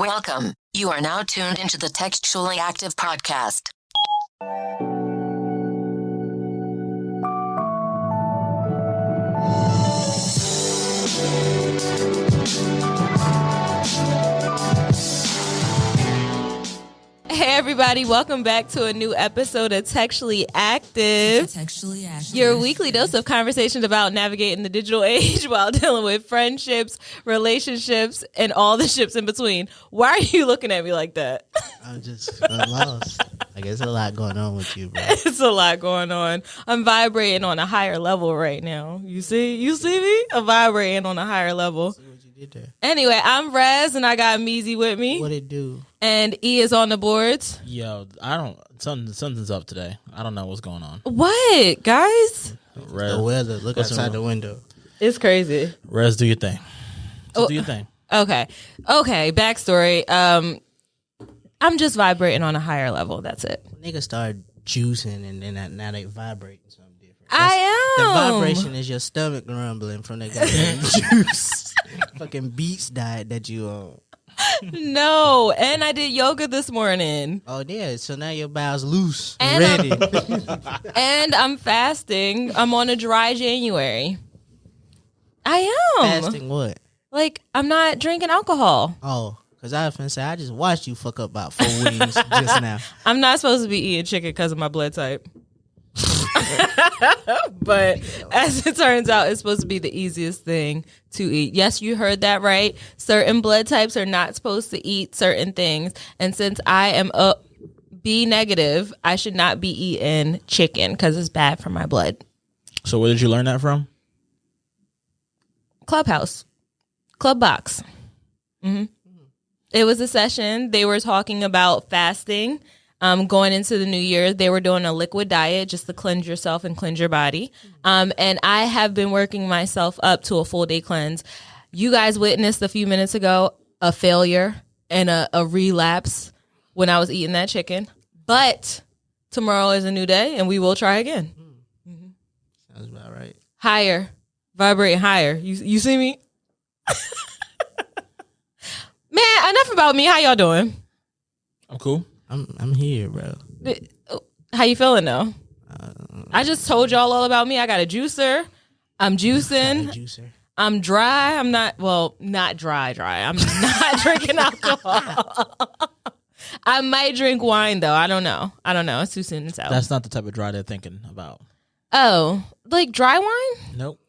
Welcome. You are now tuned into the Textually Active podcast. Hey everybody, welcome back to a new episode of Textually Active. Your weekly dose of conversations about navigating the digital age while dealing with friendships, relationships, and all the ships in between. Why are you looking at me like that? I'm just lost. I guess a lot going on with you, bro. It's a lot going on. I'm vibrating on a higher level right now. You see me? I'm vibrating on a higher level. See what you did there. Anyway, I'm Rez and I got Meezy with me. What it do? And E is on the boards. Yo, something's up today. I don't know what's going on. What, guys? Rez, The weather. Look outside the window. It's crazy. Rez, do your thing. Do your thing. Okay. Backstory. I'm just vibrating on a higher level. That's it. Niggas start juicing and then now they vibrating something different. I am. The vibration is your stomach rumbling from that goddamn juice. Fucking beats diet that you on. No, and I did yoga this morning. Oh yeah, so now your bowels loose And ready. And I'm fasting. I'm on a dry January. I am. Fasting what? Like, I'm not drinking alcohol. Oh, because I was finna say I just watched you fuck up about 4 wings just now. I'm not supposed to be eating chicken because of my blood type. But as it turns out, it's supposed to be the easiest thing to eat. Yes, you heard that right. Certain blood types are not supposed to eat certain things. And since I am a B negative, I should not be eating chicken because it's bad for my blood. So where did you learn that from? Clubhouse. Clubbox. Mm-hmm. It was a session. They were talking about fasting. Going into the new year, they were doing a liquid diet just to cleanse yourself and cleanse your body. And I have been working myself up to a full day cleanse. You guys witnessed a few minutes ago a failure and a relapse when I was eating that chicken. But tomorrow is a new day and we will try again. Mm-hmm. Sounds about right. Higher. Vibrating higher. You see me? Man, enough about me. How y'all doing? I'm cool. I'm here, bro. How you feeling though? I just told y'all all about me. I got a juicer. I'm juicing. I'm dry. I'm not dry. I'm not drinking alcohol. I might drink wine though. I don't know. It's too soon to tell. That's not the type of dry they're thinking about. Oh, like dry wine? Nope.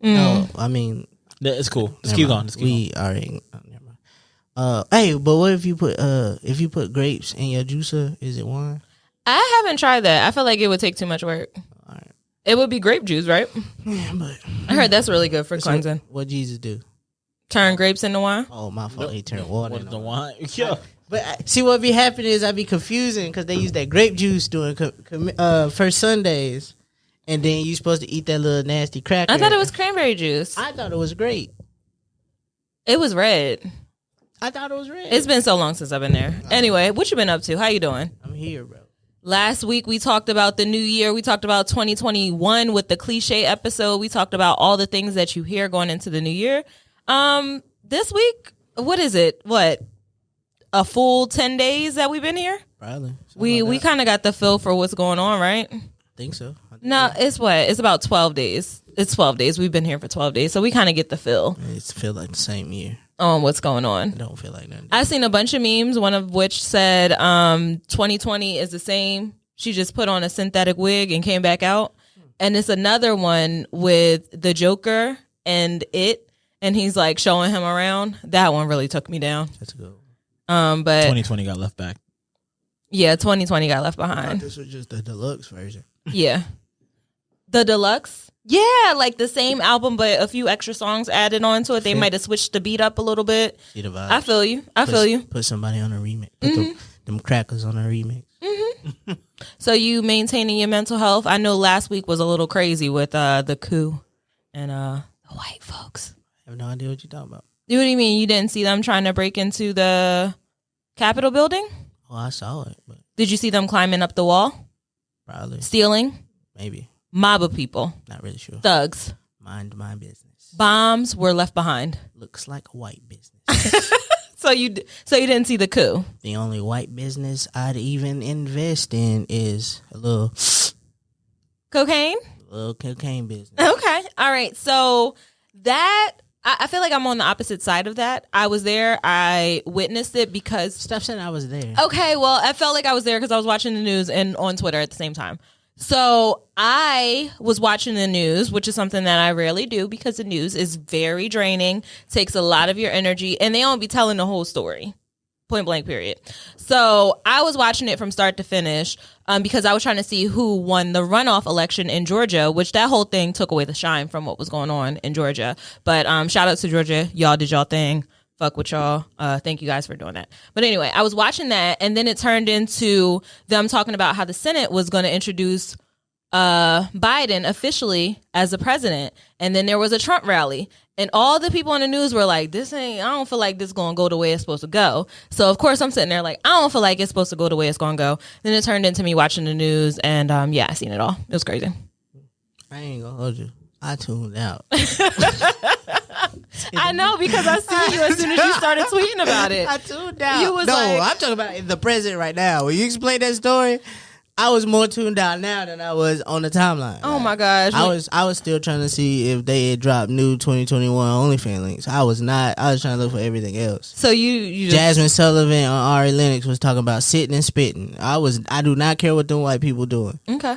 No, I mean It's cool. Just keep going. We already. Never mind. Hey, but what if you put grapes in your juicer? Is it wine? I haven't tried that. I feel like it would take too much work. All right. It would be grape juice, right? Yeah, but I heard that's really good for cleansing. What Jesus do? Turn grapes into wine? Oh, my fault. He turned water What is into the wine. wine? Yo. But see, what be happening is I be confusing because they use that grape juice during first Sundays, and then you supposed to eat that little nasty cracker. I thought it was cranberry juice. I thought it was great. It was red. I thought it was red. It's been so long since I've been there. Anyway, what you been up to? How you doing? I'm here, bro. Last week we talked about the new year. We talked about 2021 with the cliche episode. We talked about all the things that you hear going into the new year. This week, what is it? What? A full 10 days that we've been here? Probably. We kind of got the feel for what's going on, right? I think so. No, it's what? It's about 12 days. It's 12 days. We've been here for 12 days. So we kind of get the feel It feel like the same year. on what's going on. It don't feel like nothing. I seen a bunch of memes, one of which said 2020 is the same. She just put on a synthetic wig and came back out. And it's another one with the Joker and it, and he's like showing him around. That one really took me down. That's a good one. But 2020 got left back. yeah, 2020 got left I thought behind. this was just the deluxe version. Yeah. The deluxe? Yeah, like the same album, but a few extra songs added on to it. They might have switched the beat up a little bit. See the vibe. I feel you. Put somebody on a remix. Put them crackers on a remix. So you maintaining your mental health? I know last week was a little crazy with the coup and the white folks. I have no idea what you're talking about. What do you mean you didn't see them trying to break into the Capitol building? Oh, I saw it, but Did you see them climbing up the wall? probably. Stealing? Maybe. Mob of people. Not really sure. Thugs. Mind my business. Bombs were left behind. Looks like a white business. So you didn't see the coup. The only white business I'd even invest in is a little Cocaine? cocaine business. Okay. All right. So that I feel like I'm on the opposite side of that. I was there. I witnessed it because Stop saying I was there. okay, well, I felt like I was there because I was watching the news and on Twitter at the same time. So I was watching the news, which is something that I rarely do because the news is very draining, takes a lot of your energy, and they don't be telling the whole story. Point blank, period. So I was watching it from start to finish because I was trying to see who won the runoff election in Georgia, which that whole thing took away the shine from what was going on in Georgia. But shout out to Georgia. Y'all did y'all thing. Fuck with y'all. Thank you guys for doing that. But anyway, I was watching that, and then it turned into them talking about how the Senate was going to introduce Biden officially as the president. And then there was a Trump rally. And all the people on the news were like, I don't feel like this is going to go the way it's supposed to go. So, of course, I'm sitting there like, I don't feel like it's supposed to go the way it's going to go. Then it turned into me watching the news, and I seen it all. It was crazy. I ain't going to hold you. I tuned out. I know, because I see you as soon as you started tweeting about it. I tuned out. You was no, like, I'm talking about the present right now. When you explain that story, I was more tuned out now than I was on the timeline. oh my gosh. I was still trying to see if they had dropped new 2021 OnlyFans links. I was not. I was trying to look for everything else. So you just, Jasmine Sullivan on Ari Lennox was talking about sitting and spitting. I do not care what them white people doing. okay.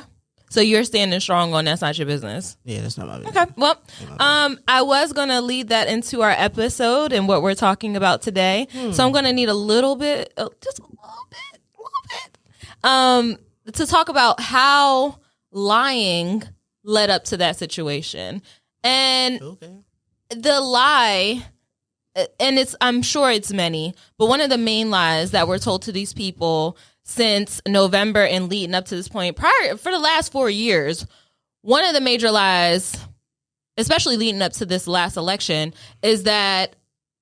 So you're standing strong on that's not your business. Yeah, that's not my business. Okay. Well, I was going to lead that into our episode and what we're talking about today. So I'm going to need a little bit, just a little bit, to talk about how lying led up to that situation. And Okay. the lie, and I'm sure it's many, but one of the main lies that were told to these people since November and leading up to this point, for the last 4 years, one of the major lies, especially leading up to this last election, is that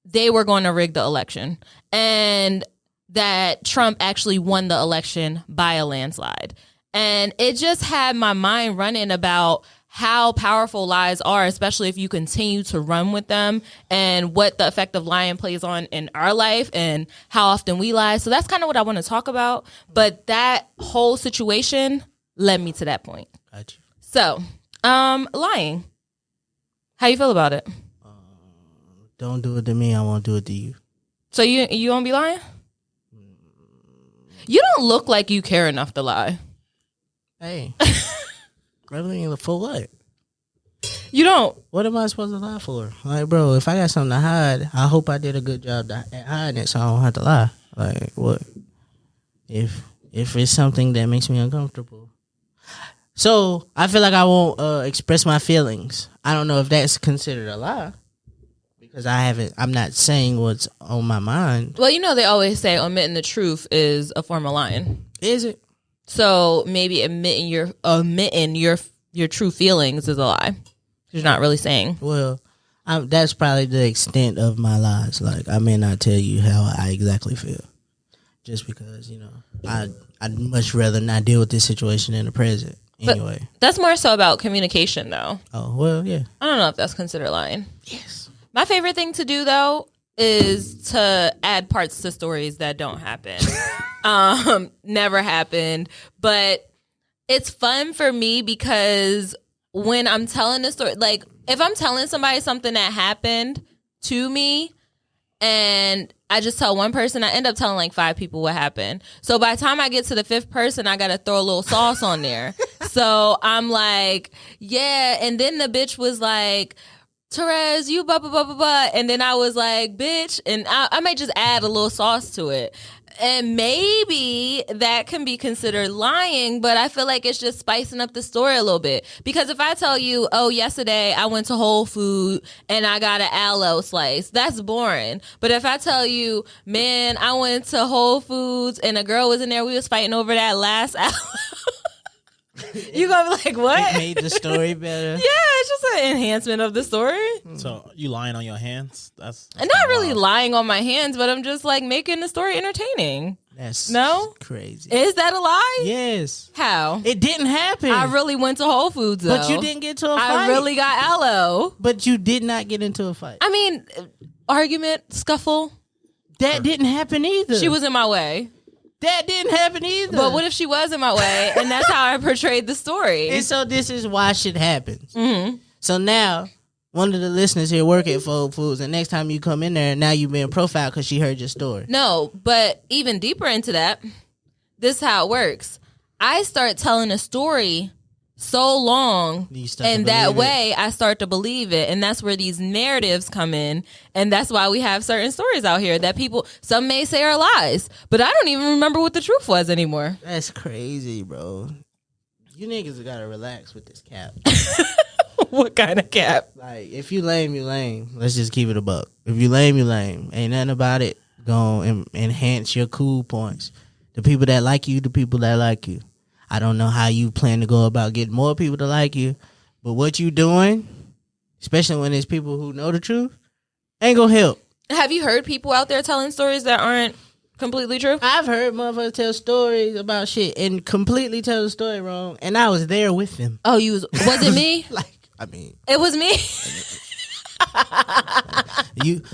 they were going to rig the election and that Trump actually won the election by a landslide. And it just had my mind running about how powerful lies are, especially if you continue to run with them, and what the effect of lying plays on in our life and how often we lie. So that's kind of what I want to talk about. But that whole situation led me to that point. Got you. So, lying. How you feel about it? Don't do it to me. I won't do it to you. So you won't be lying? You don't look like you care enough to lie. Hey. Really? For what? You don't. What am I supposed to lie for? Like, bro, if I got something to hide, I hope I did a good job at hiding it so I don't have to lie. Like, what? If it's something that makes me uncomfortable. So, I feel like I won't express my feelings. I don't know if that's considered a lie. Because I'm not saying what's on my mind. Well, you know they always say omitting the truth is a form of lying. Is it? So maybe omitting your true feelings is a lie. You're not really saying. Well, that's probably the extent of my lies. Like, I may not tell you how I exactly feel. Just because, I'd much rather not deal with this situation in the present. Anyway. But that's more so about communication, though. Oh, well, yeah. I don't know if that's considered lying. Yes. My favorite thing to do, though, is to add parts to stories that don't happen. Never happened. But it's fun for me because when I'm telling a story, like if I'm telling somebody something that happened to me and I just tell one person, I end up telling like 5 people what happened. So by the time I get to the 5th person, I got to throw a little sauce on there. So I'm like, yeah. And then the bitch was like, Therese, you blah, blah, blah, blah, blah. And then I was like, bitch. And I might just add a little sauce to it. And maybe that can be considered lying, but I feel like it's just spicing up the story a little bit. Because if I tell you, oh, yesterday I went to Whole Foods and I got an aloe slice, that's boring. But if I tell you, man, I went to Whole Foods and a girl was in there, we was fighting over that last aloe. You gonna be like, what? It made the story better. Yeah, it's just an enhancement of the story. So you lying on your hands? That's I'm not really lying on my hands, but I'm just like making the story entertaining. That's crazy. Is that a lie? Yes. How? It didn't happen. I really went to Whole Foods, though. But you didn't get to a fight. I really got aloe. But you did not get into a fight. I mean, argument, scuffle. That didn't happen either. She was in my way. That didn't happen either. But what if she was in my way, and that's how I portrayed the story? And so this is why shit happens. Mm-hmm. So now, one of the listeners here work at Fold Foods, and next time you come in there, now you've been profiled because she heard your story. No, but even deeper into that, this is how it works. I start telling a story so long, and that way I start to believe it, and that's where these narratives come in, and that's why we have certain stories out here that people, some may say are lies, but I don't even remember what the truth was anymore. That's crazy, bro. You niggas gotta relax with this cap. What kind of cap? Like, if you lame, you lame. Let's just keep it a buck. If you lame, you lame. Ain't nothing about it gonna enhance your cool points. The people that like you, the people that like you. I don't know how you plan to go about getting more people to like you, but what you doing, especially when there's people who know the truth, ain't gonna help. Have you heard people out there telling stories that aren't completely true? I've heard motherfuckers tell stories about shit and completely tell the story wrong, and I was there with them. Oh, was it me? It was me.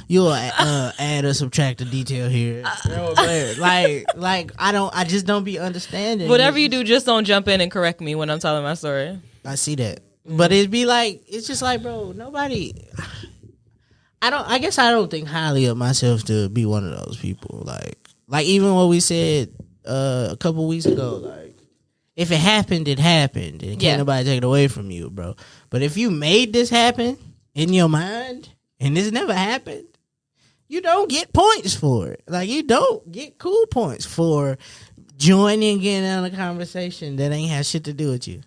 You'll add or subtract a detail here. I just don't be understanding. Whatever you do, just don't jump in and correct me when I'm telling my story. I see that. But it's just like, bro, nobody, I guess I don't think highly of myself to be one of those people. Like even what we said a couple weeks ago, like, if it happened, it happened. And can't nobody take it away from you, bro. But if you made this happen in your mind, and this never happened, you don't get points for it. Like, you don't get cool points for joining in on a conversation that ain't have shit to do with you.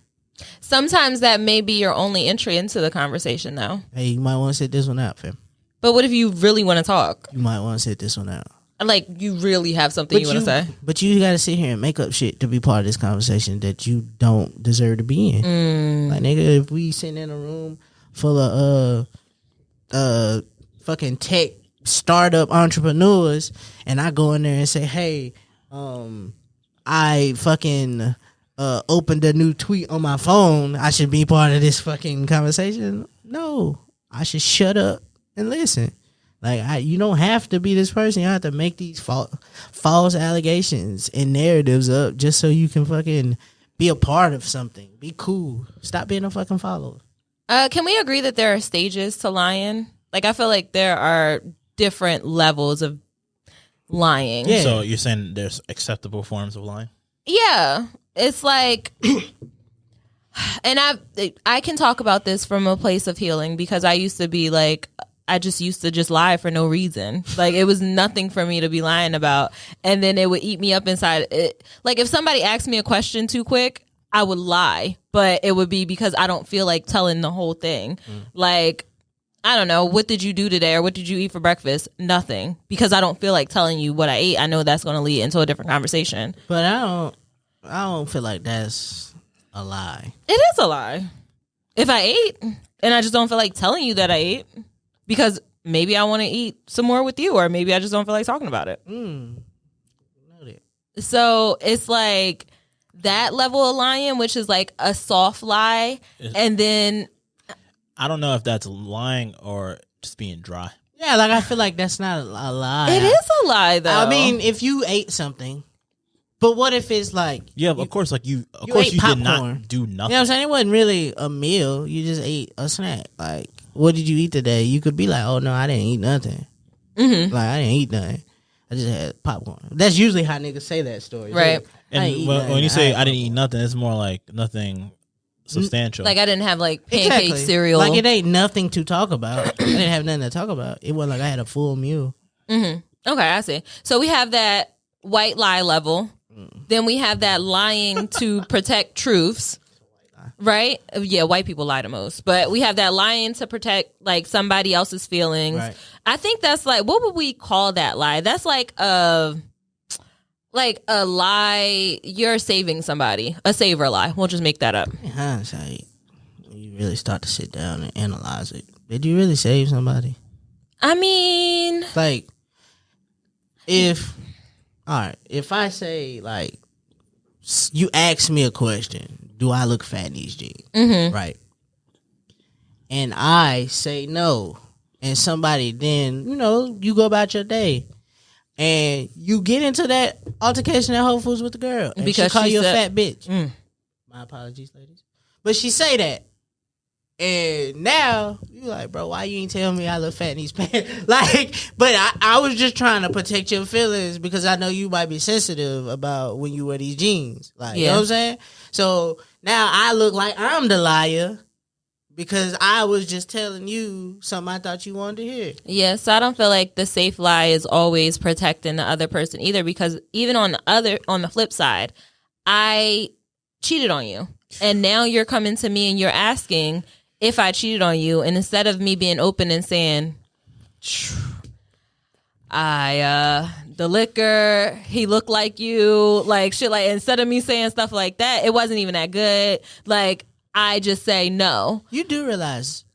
Sometimes that may be your only entry into the conversation, though. Hey, you might want to sit this one out, fam. But what if you really want to talk? You might want to sit this one out. Like, you really have something you want to say? But you got to sit here and make up shit to be part of this conversation that you don't deserve to be in. Like, nigga, if we sitting in a room full of fucking tech startup entrepreneurs, and I go in there and say, hey, I fucking opened a new tweet on my phone, I should be part of this fucking conversation? No, I should shut up and listen. Like, you don't have to be this person. You don't have to make these false allegations and narratives up just so you can fucking be a part of something. Be cool. Stop being a fucking follower. Can we agree that there are stages to lying? Like, I feel like there are different levels of lying. Yeah. So you're saying there's acceptable forms of lying? Yeah. It's like, and I can talk about this from a place of healing, because I used to be like, I just used to just lie for no reason. Like, it was nothing for me to be lying about. And then it would eat me up inside. Like, if somebody asked me a question too quick, I would lie, but it would be because I don't feel like telling the whole thing. Like, I don't know, what did you do today, or what did you eat for breakfast? Nothing, because I don't feel like telling you what I ate. I know that's going to lead into a different conversation. But I don't feel like that's a lie. It is a lie. If I ate and I just don't feel like telling you that I ate, because maybe I want to eat some more with you, or maybe I just don't feel like talking about it. So it's like that level of lying, which is like a soft lie, and then I don't know if that's lying or just being dry. Yeah, like, I feel like that's not a lie. It is a lie, though. I mean, if you ate something, but what if it's like, yeah, of course, like you ate did not do nothing. You know what I'm saying? It wasn't really a meal. You just ate a snack. Like, what did you eat today? You could be like, oh no, I didn't eat nothing. Like, I didn't eat nothing. I just had popcorn. That's usually how niggas say that story, right? And when you say I didn't eat nothing, it's more like nothing substantial. Like, I didn't have like pancake cereal. Like, it ain't nothing to talk about. I didn't have nothing to talk about. It wasn't like I had a full meal. Okay, I see. So we have that white lie level. Then we have that lying to protect truths. Right? Yeah, white people lie the most. But we have that lying to protect, like, somebody else's feelings. Right. I think that's like, what would we call that lie? That's like a lie, you're saving somebody. A saver lie. We'll just make that up. In hindsight, you really start to sit down and analyze it. Did you really save somebody? I mean, like, if I say, like, you ask me a question, do I look fat in these jeans? Right. And I say no, and somebody then, you go about your day. and you get into that altercation at Whole Foods with the girl, and Because she call she you a said- fat bitch. My apologies, ladies. But she say that. And now you like, bro, why you ain't tell me I look fat in these pants? Like, but I was just trying to protect your feelings because I know you might be sensitive about when you wear these jeans. Like, you know what I'm saying? So now I look like I'm the liar because I was just telling you something I thought you wanted to hear. Yeah, so I don't feel like the safe lie is always protecting the other person either, because even on the flip side, I cheated on you. And now you're coming to me and you're asking if I cheated on you, and instead of me being open and saying, the liquor, he looked like you, like shit, like instead of me saying stuff like that, it wasn't even that good. Like, I just say no. You do realize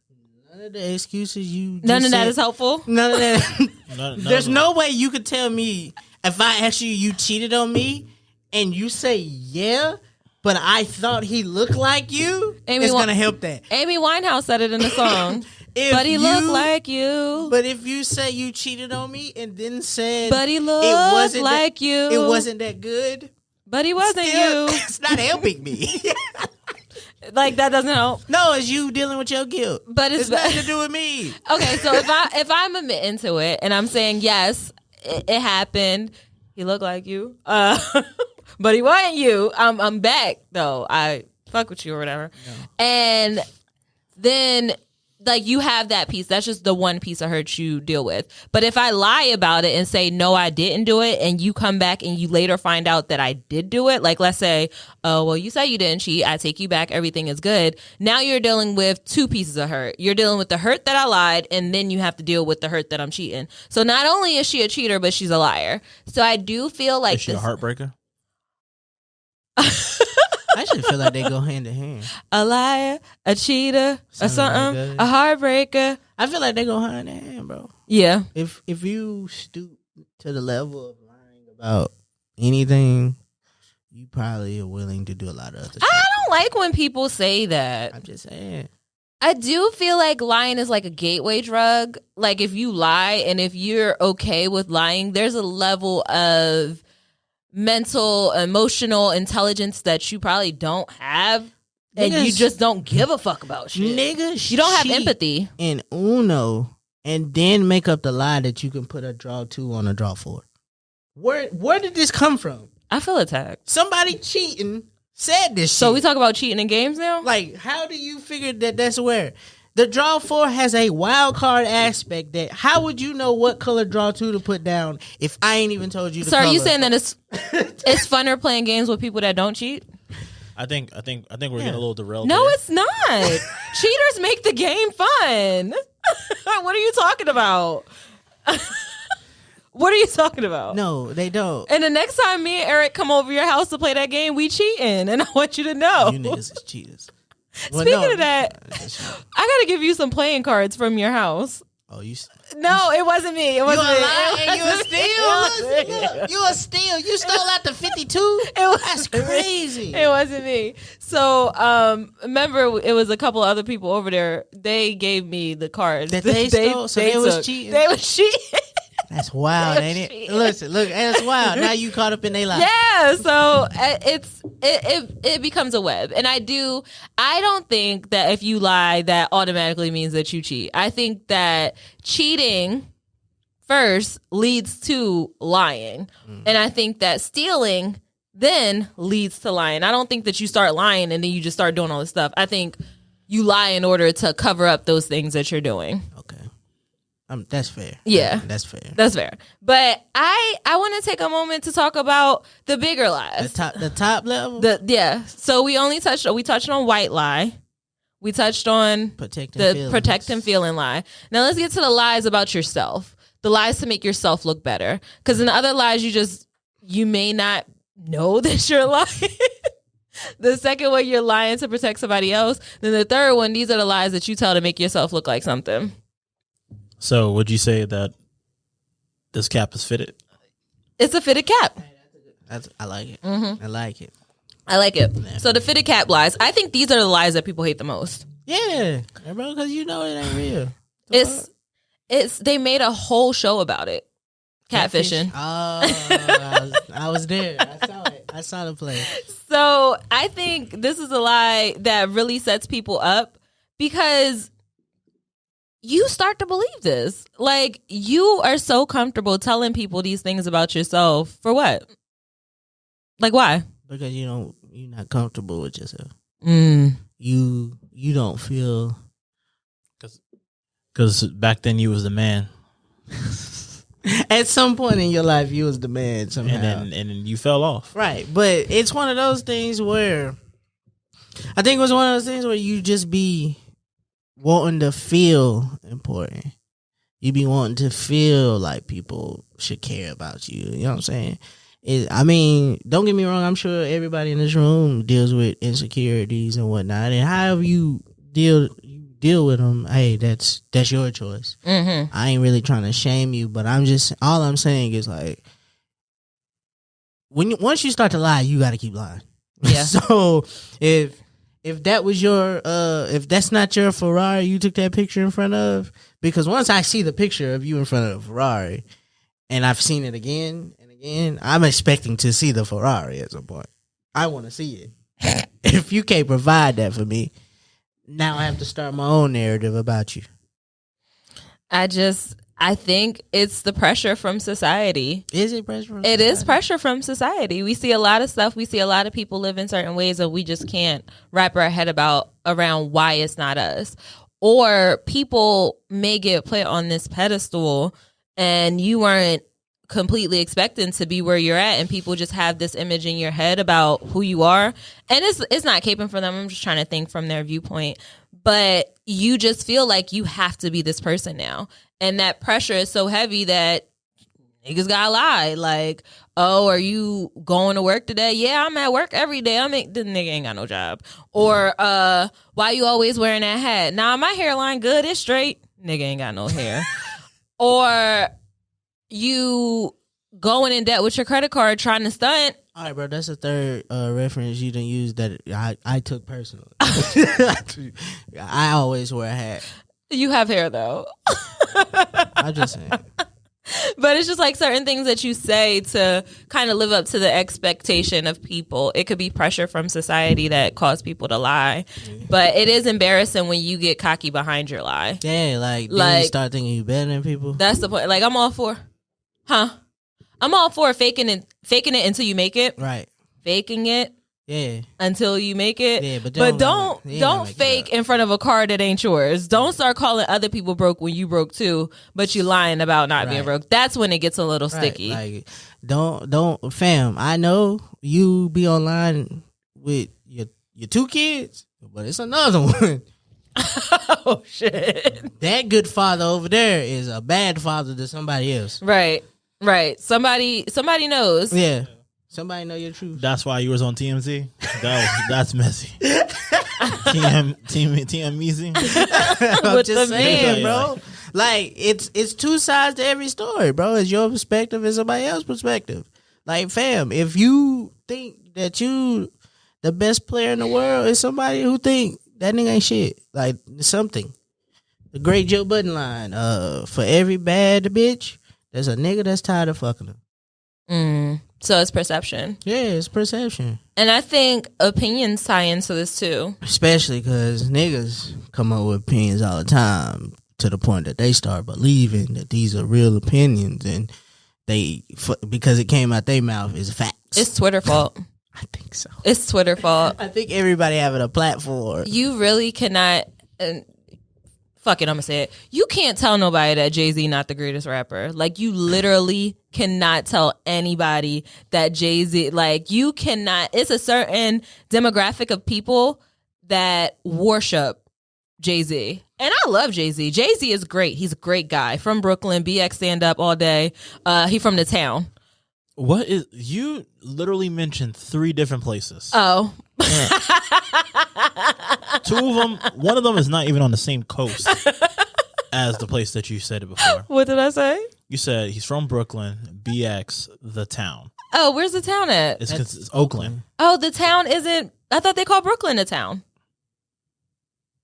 none of the excuses you just None of that said- is helpful. None of that. None There's of no way you could tell me if I ask you cheated on me and you say yeah, but I thought he looked like you. Amy it's Wa- gonna help that. Amy Winehouse said it in the song. If But he looked you- like you. But if you say you cheated on me and then said, But he looked wasn't like that, you. it wasn't that good. But he wasn't Still, you. it's not helping me. Like, that doesn't help. No, it's you dealing with your guilt. But It's nothing to do with me. Okay, so if I'm admitting to it and I'm saying yes, it happened. He looked like you, but he wasn't you. I'm back though. I fuck with you or whatever, and then like you have that piece. That's just the one piece I heard you deal with. But if I lie about it and say no, I didn't do it, and you come back and you later find out that I did do it, like let's say, oh well, you say you didn't cheat. I take you back. Everything is good. Now you're dealing with two pieces of hurt. You're dealing with the hurt that I lied, and then you have to deal with the hurt that I'm cheating. So not only is she a cheater, but she's a liar. So I do feel like Is she a heartbreaker? I should feel like they go hand in hand. a liar, a cheater, or something, like that. a heartbreaker. I feel like they go hand in hand, bro. Yeah. If you stoop to the level of lying about anything, you probably are willing to do a lot of other shit. I don't like when people say that. I'm just saying. I do feel like lying is like a gateway drug. Like if you lie and if you're okay with lying, there's a level of mental, emotional intelligence that you probably don't have. And you Niggas- just don't give a fuck about shit. Nigga, You don't have cheat empathy. in Uno and then make up the lie that you can put a draw 2 on a draw 4. Where did this come from? I feel attacked. Somebody cheating said this shit. So we talk about cheating in games now? Like, how do you figure that that's where? The draw 4 has a wild card aspect that how would you know what color draw 2 to put down if I ain't even told you the So are color? you saying that it's funner playing games with people that don't cheat? I think we're getting a little derailed. No, there. it's not. Cheaters make the game fun. What are you talking about? What are you talking about? No, they don't. And the next time me and Eric come over your house to play that game, we cheating, and I want you to know. You niggas is cheaters. Well, Speaking no. of that, I gotta give you some playing cards from your house. Oh, you No, it wasn't me. It You a wasn't me. lie and you a It steal? wasn't me. You a steal? You stole out the 52? That's crazy. It wasn't me. So, remember, it was a couple other people over there. They gave me the cards That they stole? So they was took. cheating? They was cheating. That's wild, ain't it? Cheating. Listen, look, that's wild. Now you caught up in their life. Yeah, so it becomes a web, and I don't think that if you lie that automatically means that you cheat. I think that cheating first leads to lying, and I think that stealing then leads to lying. I don't think that you start lying and then you just start doing all this stuff. I think you lie in order to cover up those things that you're doing. Okay. That's fair. Yeah. That's fair. That's fair. But I want to take a moment to talk about the bigger lies. The top level? So we touched on white lie. We touched on Protecting the feelings. protect and feeling lie. Now let's get to the lies about yourself. The lies to make yourself look better. Because in the other lies, you may not know that you're lying. The second one, you're lying to protect somebody else. Then the third one, these are the lies that you tell to make yourself look like something. So would you say that this cap is fitted? It's a fitted cap. I like it. Mm-hmm. I like it. I like it. So the fitted cap lies. I think these are the lies that people hate the most. Yeah, bro, because you know it ain't real. It's they made a whole show about it. Catfishing. I was there. I saw it. I saw the play. So I think this is a lie that really sets people up because you start to believe this. Like, you are so comfortable telling people these things about yourself. For what? Like, why? Because you're not comfortable with yourself. Mm. You don't feel. Because back then you was the man. At some point in your life, you was the man somehow. And then you fell off. Right. But it's one of those things where I think it was one of those things where you just be wanting to feel important. You be wanting to feel like people should care about you. You know what I'm saying? Don't get me wrong. I'm sure everybody in this room deals with insecurities and whatnot. And however you deal with them, hey, that's your choice. Mm-hmm. I ain't really trying to shame you, but all I'm saying is, like, once you start to lie, you got to keep lying. Yeah. So if that was if that's not your Ferrari you took that picture in front of, because once I see the picture of you in front of a Ferrari, and I've seen it again and again, I'm expecting to see the Ferrari at some point. I want to see it. If you can't provide that for me, now I have to start my own narrative about you. I think it's the pressure from society. Is it pressure from society? It is pressure from society. We see a lot of stuff. We see a lot of people live in certain ways that we just can't wrap our head around why it's not us. Or people may get put on this pedestal and you weren't completely expecting to be where you're at, and people just have this image in your head about who you are, and it's not caping for them. I'm just trying to think from their viewpoint, but you just feel like you have to be this person now, and that pressure is so heavy that niggas gotta lie. Like, oh, are you going to work today? Yeah, I'm at work every day. The nigga ain't got no job. Or why you always wearing that hat? Nah, my hairline good, it's straight. Nigga ain't got no hair. Or you going in debt with your credit card trying to stunt. All right, bro, that's the third reference you didn't use that I took personally. I always wear a hat. You have hair, though. I'm just saying. But it's just like certain things that you say to kind of live up to the expectation of people. It could be pressure from society that cause people to lie. Mm-hmm. But it is embarrassing when you get cocky behind your lie. Yeah, like you start thinking you better than people. That's the point. Like, I'm all for faking it until you make it. Right. Faking it. Yeah. Until you make it. Yeah, but don't fake in front of a car that ain't yours. Don't start calling other people broke when you broke too, but you lying about not being broke. That's when it gets a little sticky. Like, don't fam. I know you be online with your two kids, but it's another one. Oh shit. That good father over there is a bad father to somebody else. Right. Somebody knows. Yeah. Somebody know your truth. That's why you was on TMZ. That's messy. TMZ. I'm just saying, bro. Like, it's two sides to every story, bro. It's your perspective and somebody else's perspective. Like, fam, if you think that you the best player in the world, is somebody who think that nigga ain't shit. Like, something. The great Joe Budden line. For every bad bitch, there's a nigga that's tired of fucking her. So it's perception. Yeah, it's perception. And I think opinions tie into this too. Especially because niggas come up with opinions all the time to the point that they start believing that these are real opinions, and because it came out their mouth is facts. It's Twitter fault. I think so. It's Twitter fault. I think everybody having a platform. You really cannot... fuck it, I'm gonna say it. You can't tell nobody that Jay-Z not the greatest rapper. Like, you literally cannot tell anybody that Jay-Z, like, you cannot. It's a certain demographic of people that worship Jay-Z. And I love Jay-Z. Jay-Z is great. He's a great guy. From Brooklyn, BX stand up all day. He from the town. What is, you literally mentioned 3 different places. Oh. Yeah. 2 of them, one of them is not even on the same coast as the place that you said it before. What did I say? You said he's from Brooklyn, BX, the town. Oh, where's the town at? It's Oakland. Oh, the town isn't, I thought they called Brooklyn a town.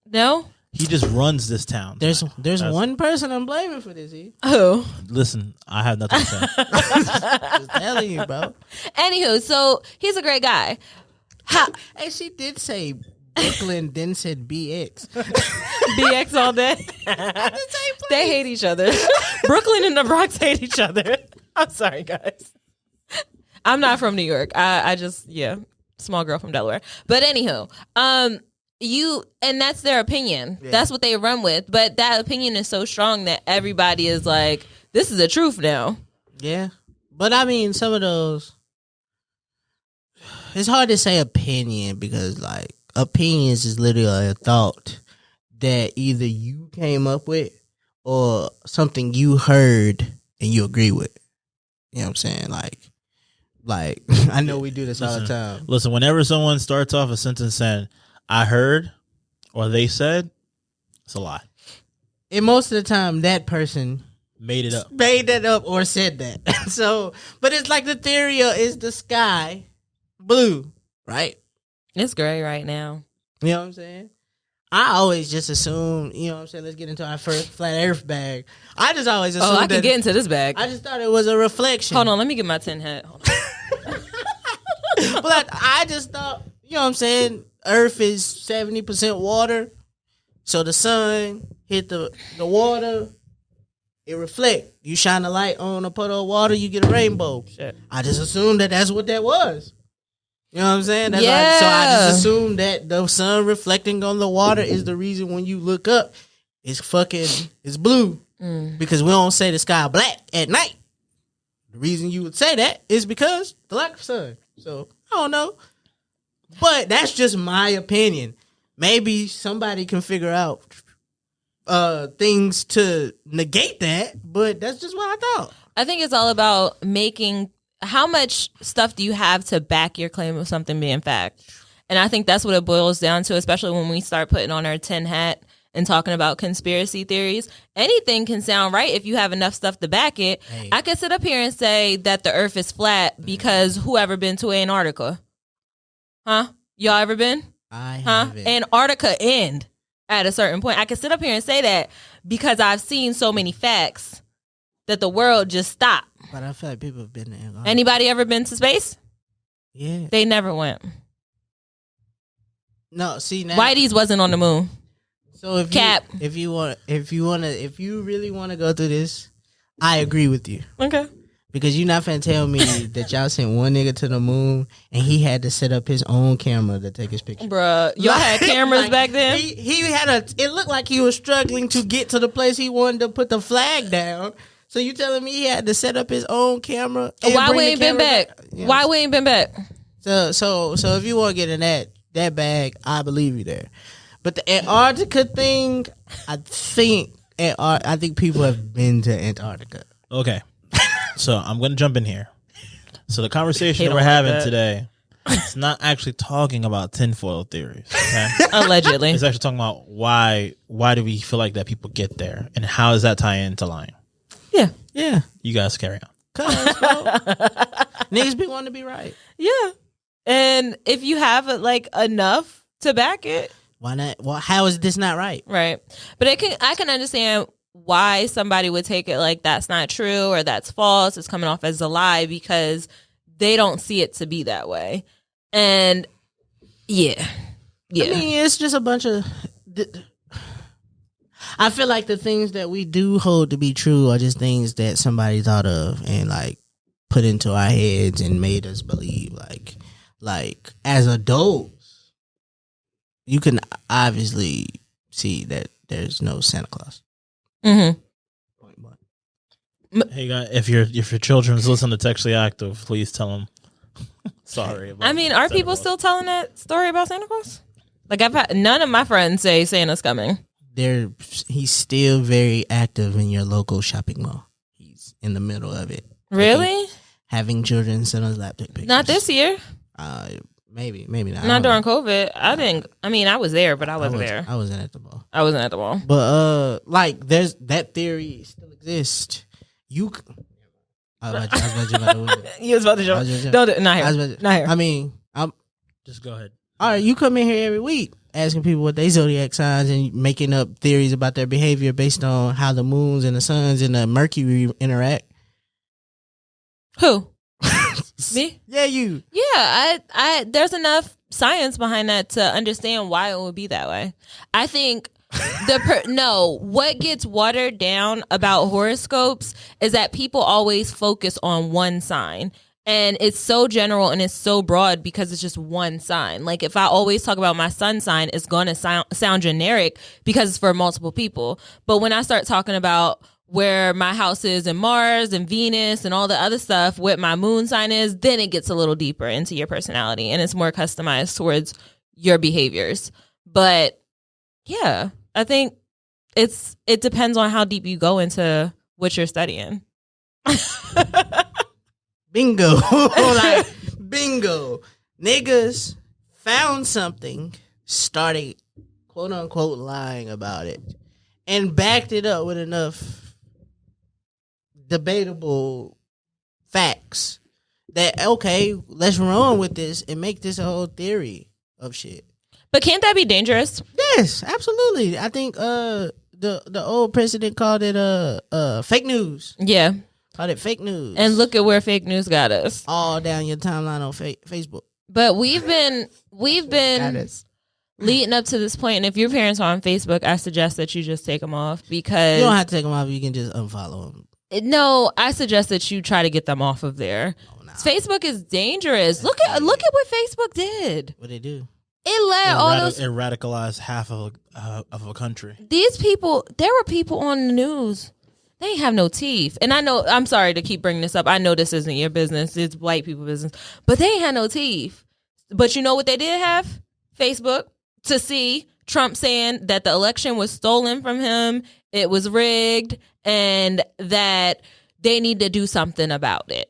No? He just runs this town. There's one person I'm blaming for this. Oh. Listen, I have nothing to say. Just telling you, bro. Anywho, so he's a great guy. Hey, she did say Brooklyn, then said BX. BX all day. They hate each other. Brooklyn and the Bronx hate each other. I'm sorry, guys. I'm not from New York. I just, small girl from Delaware. But anywho, and that's their opinion. Yeah. That's what they run with. But that opinion is so strong that everybody is like, this is the truth now. Yeah. But I mean, some of those, it's hard to say opinion because like opinions is literally a thought that either you came up with or something you heard and you agree with. You know what I'm saying? Like I know we do this all the time. Listen, whenever someone starts off a sentence saying, I heard or they said, it's a lie. And most of the time, that person made it up. Made that up or said that. So, but it's like the theory of, is the sky blue, right? It's gray right now. You know what I'm saying? I always just assume, you know what I'm saying? Let's get into our first flat earth bag. I just always assume I can get into this bag. I just thought it was a reflection. Hold on, let me get my tin hat. But I just thought, you know what I'm saying? Earth is 70% water. So the sun hit the water, it reflect. You shine a light on a puddle of water, you get a rainbow. Shit. I just assumed that that's what that was. You know what I'm saying? So I just assumed that the sun reflecting on the water is the reason when you look up, it's blue. Because we don't say the sky black at night. The reason you would say that is because the lack of sun. So I don't know. But that's just my opinion. Maybe somebody can figure out things to negate that, but that's just what I thought. I think it's all about making, how much stuff do you have to back your claim of something being fact? And I think that's what it boils down to, especially when we start putting on our tin hat and talking about conspiracy theories. Anything can sound right if you have enough stuff to back it. Hey. I could sit up here and say that the earth is flat because whoever been to Antarctica? Huh? Y'all ever been? I haven't. Antarctica end at a certain point. I can sit up here and say that because I've seen so many facts that the world just stopped. But I feel like people have been to Antarctica. Anybody ever been to space? Yeah. They never went. No, see now. Whitey's wasn't on the moon. So if you really want to go through this, I agree with you. Okay. Because you're not finna tell me that y'all sent one nigga to the moon and he had to set up his own camera to take his picture. Bruh, y'all had cameras back then? He it looked like he was struggling to get to the place he wanted to put the flag down. So you telling me he had to set up his own camera? Why we ain't been back? Why we ain't been back? So if you want to get in that bag, I believe you there. But the Antarctica thing, I think people have been to Antarctica. Okay. So I'm going to jump in here. So the conversation that we're having today, it's not actually talking about tinfoil theories. Okay? Allegedly. It's actually talking about why do we feel like that people get there and how does that tie into lying? Yeah. Yeah. You guys carry on. Niggas be wanting to be right. Yeah. And if you have enough to back it. Why not? Well, how is this not right? Right. But I can understand why somebody would take it like that's not true or that's false. It's coming off as a lie because they don't see it to be that way. And yeah. I mean, it's just a bunch of... I feel like the things that we do hold to be true are just things that somebody thought of and put into our heads and made us believe. Like as adults, you can obviously see that there's no Santa Claus. Mm-hmm. Hey guys, if your children's listening to Textually Active, please tell them. Sorry. I mean, are people still telling that story about Santa Claus? I've had none of my friends say Santa's coming. He's still very active in your local shopping mall. He's in the middle of it. Really? Having children sit on his lap take pictures. Not this year. Maybe not. Not during COVID. I was there, but I wasn't there. I wasn't at the mall. I wasn't at the mall. But there's that theory still exists. I was about to jump. You was about to jump. Don't do it. Not here. Not here. I mean, just go ahead. All right, you come in here every week. asking people what they zodiac signs and making up theories about their behavior based on how the moons and the suns and the Mercury interact. Who? Me? Yeah, you. Yeah, I there's enough science behind that to understand why it would be that way. I think what gets watered down about horoscopes is that people always focus on one sign. And it's so general and it's so broad because it's just one sign. Like if I always talk about my sun sign, it's going to sound generic because it's for multiple people. But when I start talking about where my house is in Mars and Venus and all the other stuff, what my moon sign is, then it gets a little deeper into your personality and it's more customized towards your behaviors. But yeah, I think it depends on how deep you go into what you're studying. Bingo. Like, bingo. Niggas found something, started quote unquote lying about it, and backed it up with enough debatable facts that, okay, let's run with this and make this a whole theory of shit. But can't that be dangerous? Yes, absolutely. I think the old president called it fake news. Yeah. Called it fake news. And look at where fake news got us. All down your timeline on Facebook. But we've been leading up to this point, and if your parents are on Facebook, I suggest that you just take them off because you don't have to take them off. You can just unfollow them. No, I suggest that you try to get them off of there. Oh, no. Facebook is dangerous. Look at what Facebook did. What they do? It let it radicalized half of a country. These people, there were people on the news. They ain't have no teeth. And I know, I'm sorry to keep bringing this up. I know this isn't your business. It's white people business. But they ain't had no teeth. But you know what they did have? Facebook to see Trump saying that the election was stolen from him. It was rigged and that they need to do something about it.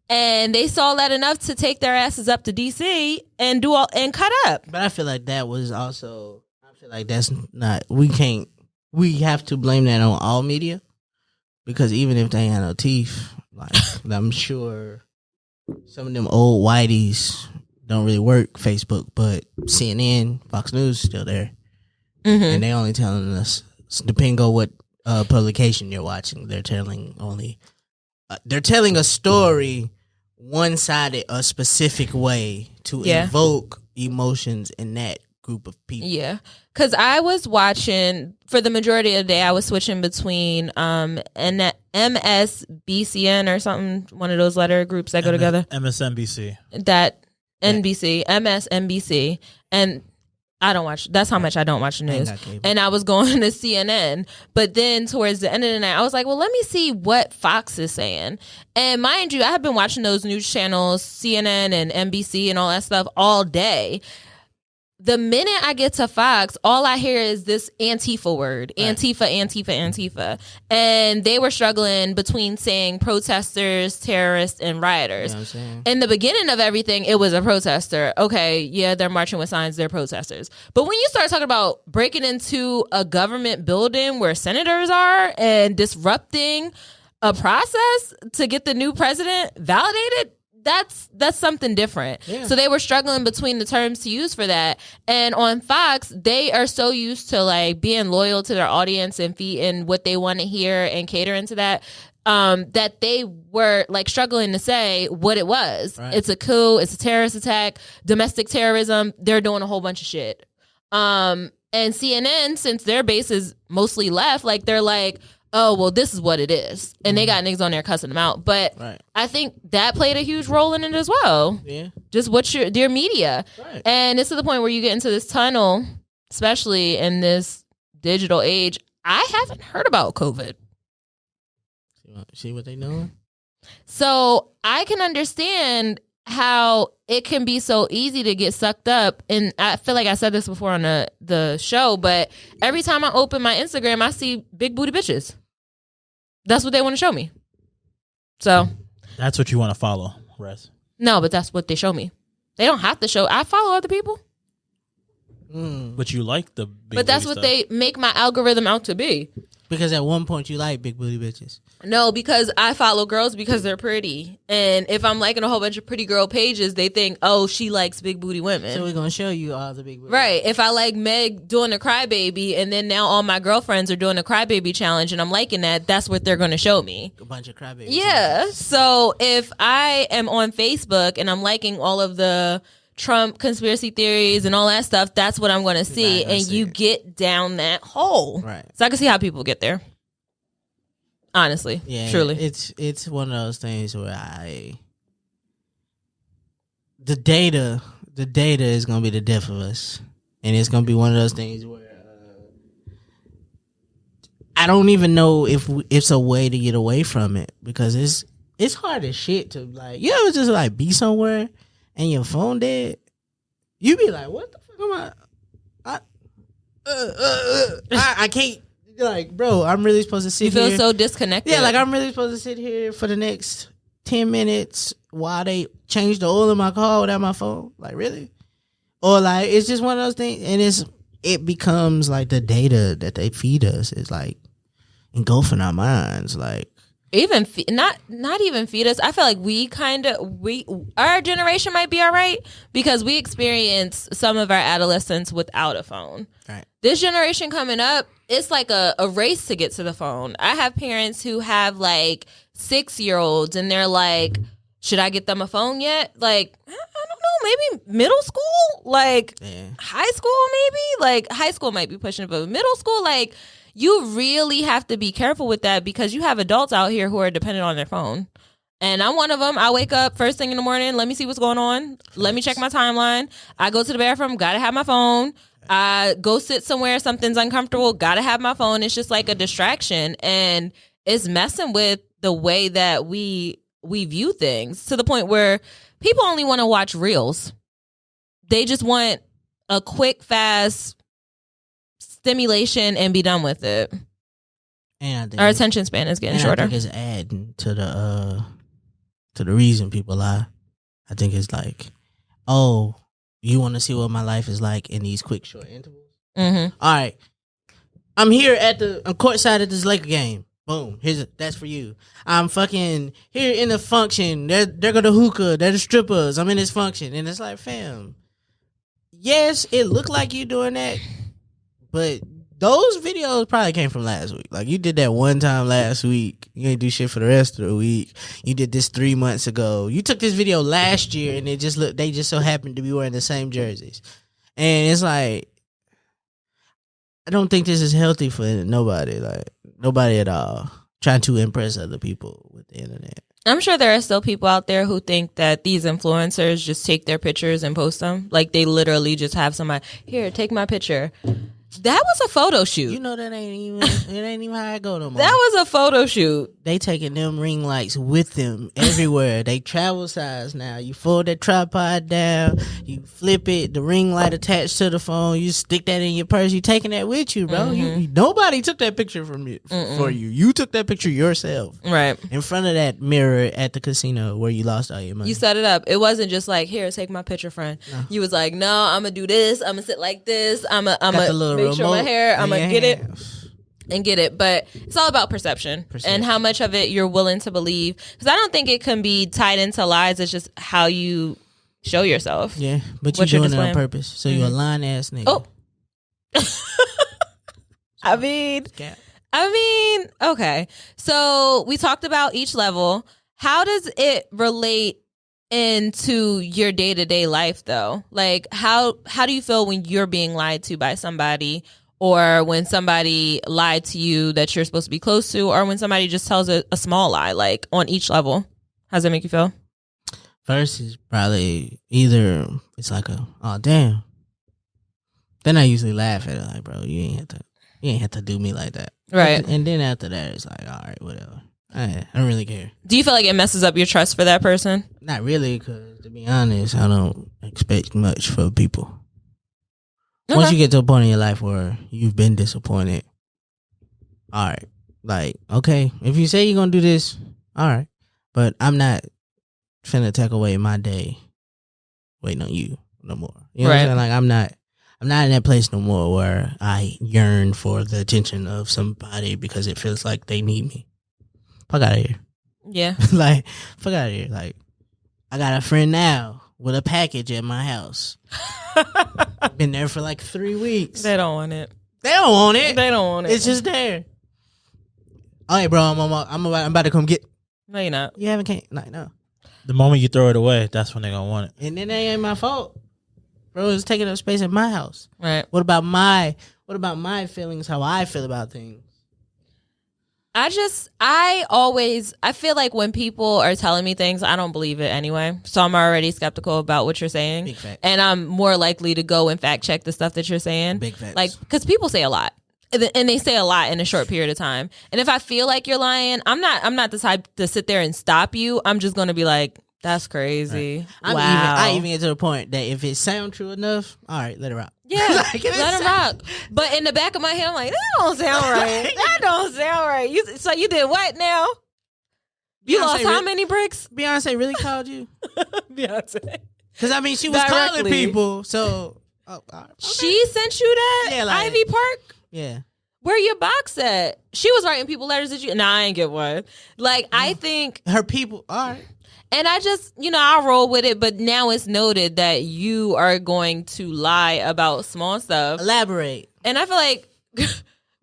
And they saw that enough to take their asses up to DC and cut up. But I feel like that was also, that's not, we have to blame that on all media because even if they ain't had no teeth, like I'm sure some of them old whiteys don't really work Facebook, but CNN, Fox News still there. Mm-hmm. And they only telling us, depending on what publication you're watching, they're telling a story one-sided, a specific way to invoke emotions in that group of people. Yeah, because I was watching, for the majority of the day, I was switching between MSBCN or something, one of those letter groups that go together. MSNBC. That NBC, MSNBC, and I don't watch, that's how much I don't watch the news. And I was going to CNN, but then towards the end of the night, I was like, well, let me see what Fox is saying. And mind you, I have been watching those news channels, CNN and NBC and all that stuff all day. The minute I get to Fox, all I hear is this Antifa word. Antifa, Antifa, Antifa. And they were struggling between saying protesters, terrorists, and rioters. You know what I'm saying? In the beginning of everything, it was a protester. Okay, yeah, they're marching with signs, they're protesters. But when you start talking about breaking into a government building where senators are and disrupting a process to get the new president validated, that's something different. Yeah. So they were struggling between the terms to use for that. And on Fox, they are so used to like being loyal to their audience and feeding what they want to hear and catering to that, that they were like struggling to say what it was. Right. It's a coup, it's a terrorist attack, domestic terrorism. They're doing a whole bunch of shit. And CNN, since their base is mostly left, like they're like, oh, well, this is what it is. And they got niggas on there cussing them out. But I think that played a huge role in it as well. Yeah. Just their media. Right. And it's to the point where you get into this tunnel, especially in this digital age. I haven't heard about COVID. See what they doing? So I can understand how it can be so easy to get sucked up. And I feel like I said this before on the show, but every time I open my Instagram, I see big booty bitches. That's what they want to show me. So that's what you want to follow, Rez. No, but that's what they show me. They don't have to show. I follow other people. But you like the big But that's what stuff. they make my algorithm out to be. Because at one point you like big booty bitches. No, because I follow girls because they're pretty. And if I'm liking a whole bunch of pretty girl pages, they think, oh, she likes big booty women. So we're going to show you all the big booty. Right. If I like Meg doing the crybaby and then now all my girlfriends are doing the crybaby challenge and I'm liking that, that's what they're going to show me. A bunch of crybabies. Yeah. So if I am on Facebook and I'm liking all of the Trump conspiracy theories and all that stuff, that's what I'm going to see. And you get down that hole. Right. So I can see how people get there. Honestly. Yeah. Truly. It's one of those things where the data is going to be the death of us. And it's going to be one of those things where I don't even know if it's a way to get away from it, because it's hard as shit to, like, you ever just like be somewhere and your phone dead, you be like, what the fuck am I can't, like, bro, I'm really supposed to sit here. You feel so disconnected. Yeah, like, I'm really supposed to sit here for the next 10 minutes while they change the oil in my car without my phone. Like, really? Or, like, it's just one of those things, and it becomes, like, the data that they feed us is, like, engulfing our minds, like, even not even feed us. I feel like our generation might be all right because we experienced some of our adolescence without a phone. Right. This generation coming up, it's like a race to get to the phone. I have parents who have like 6-year-olds and they're like, should I get them a phone yet? Like, I don't know, maybe middle school, like high school, maybe. Like high school might be pushing it, but middle school, like, you really have to be careful with that because you have adults out here who are dependent on their phone. And I'm one of them. I wake up first thing in the morning. Let me see what's going on. Let me check my timeline. I go to the bathroom. Got to have my phone. I go sit somewhere. Something's uncomfortable. Got to have my phone. It's just like a distraction. And it's messing with the way that we view things to the point where people only want to watch reels. They just want a quick, fast stimulation and be done with it. And our attention span is getting shorter. I think it's adding to the reason people lie. I think it's like, oh, you want to see what my life is like in these quick short intervals? Mm-hmm. All right, I'm here I'm courtside at this Laker game. Boom, that's for you. I'm fucking here in the function. There go the hookah. They're the strippers. I'm in this function, and it's like, fam, yes, it looked like you doing that. But those videos probably came from last week. Like, you did that one time last week. You ain't do shit for the rest of the week. You did this 3 months ago. You took this video last year, and they just so happened to be wearing the same jerseys. And it's like, I don't think this is healthy for nobody. Like, nobody at all. Trying to impress other people with the internet. I'm sure there are still people out there who think that these influencers just take their pictures and post them. Like, they literally just have somebody, here, take my picture. That was a photo shoot. You know that ain't even how I go no more. That was a photo shoot. They taking them ring lights with them everywhere. They travel size now. You fold that tripod down, you flip it, the ring light attached to the phone, you stick that in your purse, you taking that with you, bro. Mm-hmm. Nobody took that picture from you for you. You took that picture yourself. Right. In front of that mirror at the casino where you lost all your money. You set it up. It wasn't just like, here, take my picture, friend. No. You was like, no, I'm gonna do this, I'm gonna sit like this, I'm gonna make sure my hair, I'm gonna get it and get it. But it's all about perception and how much of it you're willing to believe, because I don't think it can be tied into lies. It's just how you show yourself. Yeah, but you're doing it on purpose, so you're a lying ass nigga. Oh. I mean, okay, so we talked about each level. How does it relate into your day-to-day life, though? Like, how do you feel when you're being lied to by somebody, or when somebody lied to you that you're supposed to be close to, or when somebody just tells a small lie, like on each level? How does that make you feel? First is probably either it's like oh damn. Then I usually laugh at it, like, bro, you ain't have to do me like that. Right. And then after that, it's like, all right, whatever. I don't really care. Do you feel like it messes up your trust for that person? Not really, because to be honest, I don't expect much for people. Okay. Once you get to a point in your life where you've been disappointed, all right, like, okay, if you say you're going to do this, all right, but I'm not finna take away my day waiting on you no more. You know what I'm saying? Like, I'm not in that place no more where I yearn for the attention of somebody because it feels like they need me. Fuck out of here. Yeah. Like, fuck out of here. Like, I got a friend now with a package at my house. Been there for like 3 weeks. They don't want it. They don't want it. They don't want it. It's just there. All right, bro. I'm about to come get. No, you're not. You haven't came. No. The moment you throw it away, that's when they're gonna want it. And then that ain't my fault, bro. It's taking up space in my house. Right. What about my feelings? How I feel about things. I feel like when people are telling me things, I don't believe it anyway. So I'm already skeptical about what you're saying. Big facts. And I'm more likely to go and fact check the stuff that you're saying. Big facts. Like, because people say a lot. And they say a lot in a short period of time. And if I feel like you're lying, I'm not the type to sit there and stop you. I'm just going to be like, that's crazy. Right. Wow. I even get to the point that if it sounds true enough, all right, let it rock. Yeah, Like, let him rock. But in the back of my head, I'm like, that don't sound right. That don't sound right. So you did what now? You Beyonce lost how many bricks? Beyonce really called you? Beyonce. Because, I mean, she was calling people, so. Oh, okay. She sent you that? Yeah, like- Ivy Park? Yeah. Where your box at? She was writing people letters at you. Nah, I ain't get one. Like, I think. Her people, all right. And I just, I'll roll with it. But now it's noted that you are going to lie about small stuff. Elaborate. And I feel like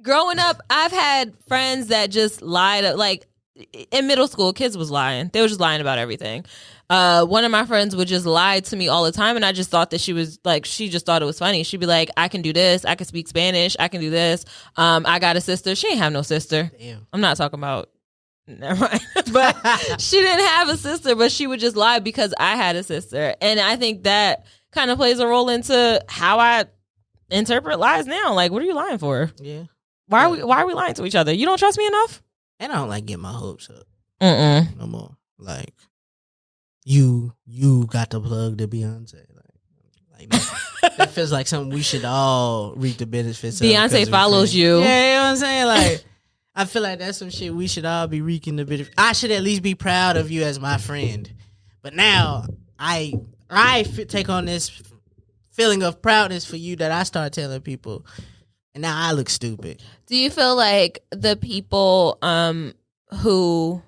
growing up, I've had friends that just lied. Like, in middle school, kids was lying. They were just lying about everything. One of my friends would just lie to me all the time, and I just thought that she was like, she just thought it was funny. She'd be like, I can do this, I can speak Spanish, I can do this. I got a sister. She ain't have no sister. Damn. I'm not talking about, never mind. But she didn't have a sister, but she would just lie because I had a sister. And I think that kind of plays a role into how I interpret lies now. Like, what are you lying for? Yeah. Why are we lying to each other? You don't trust me enough? And I don't like get my hopes up Mm-mm. no more. Like, you got the plug to Beyonce. Like that feels like something we should all reap the benefits of. Beyonce follows you. Yeah, you know what I'm saying? Like, I feel like that's some shit we should all be reaping the benefits. I should at least be proud of you as my friend. But now I take on this feeling of proudness for you that I start telling people, and now I look stupid. Do you feel like the people who,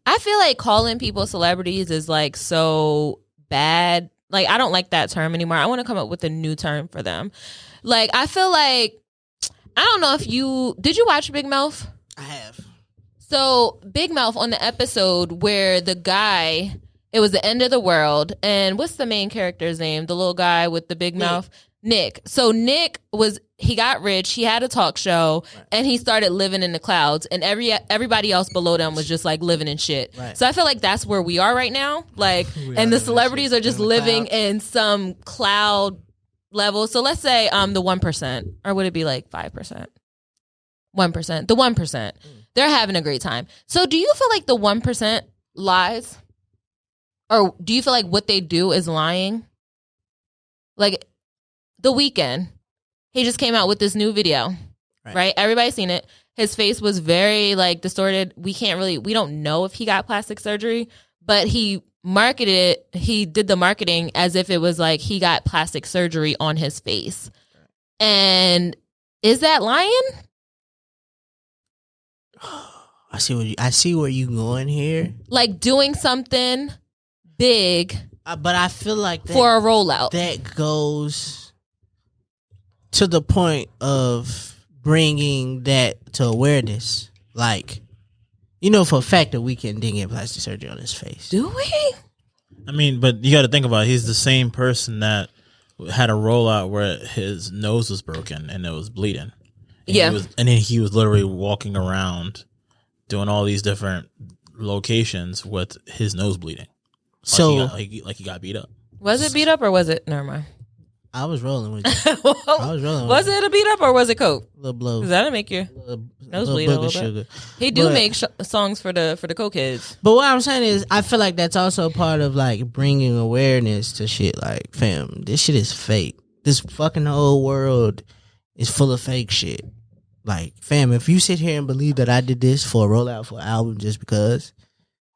I feel like calling people celebrities is like so bad. Like, I don't like that term anymore. I want to come up with a new term for them. Like, I feel like, I don't know if did you watch Big Mouth? I have. So Big Mouth, on the episode where the guy, it was the end of the world, and what's the main character's name? The little guy with the big mouth? Nick. So Nick he got rich, he had a talk show, right, and he started living in the clouds, and everybody else below them was just like living in shit. Right. So I feel like that's where we are right now. Like, and the celebrities are just living in some cloud level. So let's say the 1%, or would it be like 5%? 1%. The 1%. They're having a great time. So do you feel like the 1% lies? Or do you feel like what they do is lying? Like, The Weeknd, he just came out with this new video, right? Everybody's seen it. His face was very, like, distorted. We don't know if he got plastic surgery, but he did the marketing as if it was like he got plastic surgery on his face. And is that lying? I see where you going here. Like, doing something big, but I feel like for a rollout that goes to the point of bringing that to awareness. Like, for a fact that Weeknd didn't get plastic surgery on his face. Do we? I mean, but you got to think about it. He's the same person that had a rollout where his nose was broken and it was bleeding. And then he was literally walking around doing all these different locations with his nose bleeding. So, he got beat up. Was it beat up or was it? Never mind. I was rolling with you. Was it a beat up or was it coke? A little blow. Because that'll make your nose bleed a little bit. Sugar. He make songs for the coke heads. But what I'm saying is, I feel like that's also part of like bringing awareness to shit. Like, fam, this shit is fake. This fucking whole world is full of fake shit. Like, fam, if you sit here and believe that I did this for a rollout for an album just because,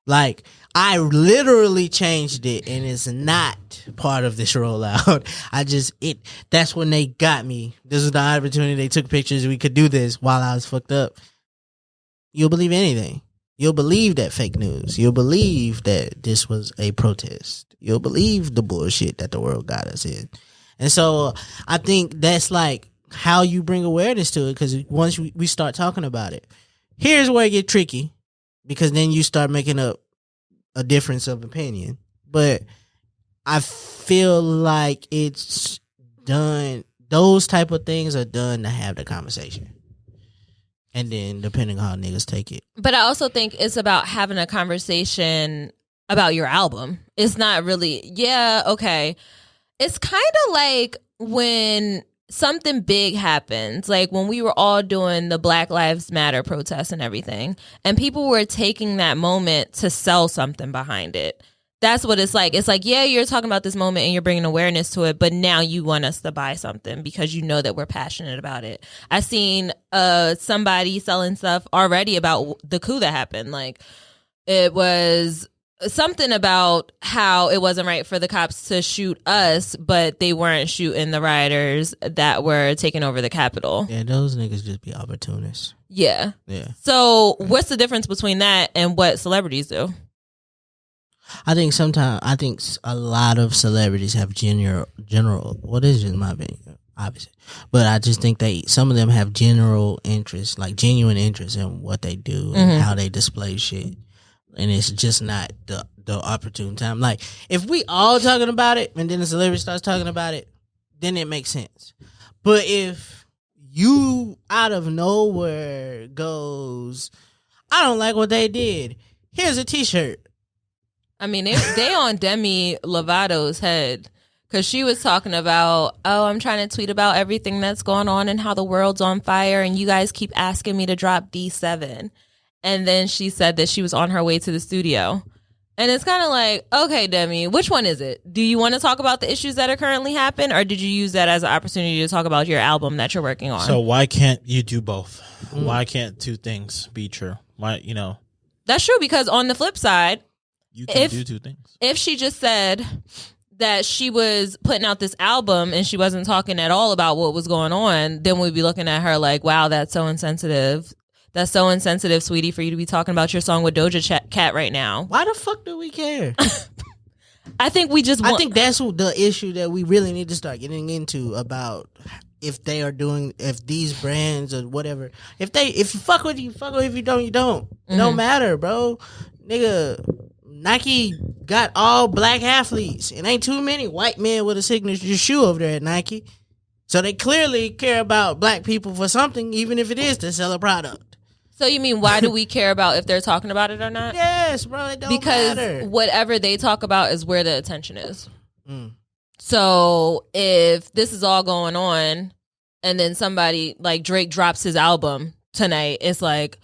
Like, I literally changed it, and it's not part of this rollout. That's when they got me. This was the opportunity. They took pictures. We could do this while I was fucked up. You'll believe anything. You'll believe that fake news. You'll believe that this was a protest. You'll believe the bullshit that the world got us in. And so I think that's like how you bring awareness to it, because once we start talking about it, here's where it get tricky, because then you start making up a difference of opinion. But I feel like it's done. Those type of things are done to have the conversation. And then depending on how niggas take it. But I also think it's about having a conversation about your album. It's not really, okay. It's kind of like when something big happens, like when we were all doing the Black Lives Matter protests and everything, and people were taking that moment to sell something behind it. That's what it's like. It's like, yeah, you're talking about this moment and you're bringing awareness to it, but now you want us to buy something because you know that we're passionate about it. I seen somebody selling stuff already about the coup that happened. Like, it was something about how it wasn't right for the cops to shoot us, but they weren't shooting the rioters that were taking over the Capitol. Yeah, those niggas just be opportunists. Yeah. So what's the difference between that and what celebrities do? I think a lot of celebrities have general, what is just my opinion, obviously, but I just think some of them have general interest, like genuine interest in what they do and how they display shit. And it's just not the opportune time. Like, if we all talking about it and then the celebrity starts talking about it, then it makes sense. But if you out of nowhere goes, I don't like what they did, here's a t-shirt. I mean, they on Demi Lovato's head, because she was talking about, I'm trying to tweet about everything that's going on and how the world's on fire, and you guys keep asking me to drop D7. And then she said that she was on her way to the studio. And it's kind of like, okay, Demi, which one is it? Do you want to talk about the issues that are currently happening, or did you use that as an opportunity to talk about your album that you're working on? So why can't you do both? Why can't two things be true? Why, That's true, because on the flip side, you can do two things. If she just said that she was putting out this album and she wasn't talking at all about what was going on, then we'd be looking at her like, wow, that's so insensitive. That's so insensitive, sweetie, for you to be talking about your song with Doja Cat right now. Why the fuck do we care? I think we just I think that's the issue that we really need to start getting into, about if these brands or whatever, if you fuck with you fuck with, if you don't, you don't. It don't matter, bro. Nigga, Nike got all black athletes, and ain't too many white men with a signature shoe over there at Nike. So they clearly care about black people for something, even if it is to sell a product. So you mean, why do we care about if they're talking about it or not? Yes, bro, it don't matter. Because whatever they talk about is where the attention is. So if this is all going on, and then somebody like Drake drops his album tonight, it's like,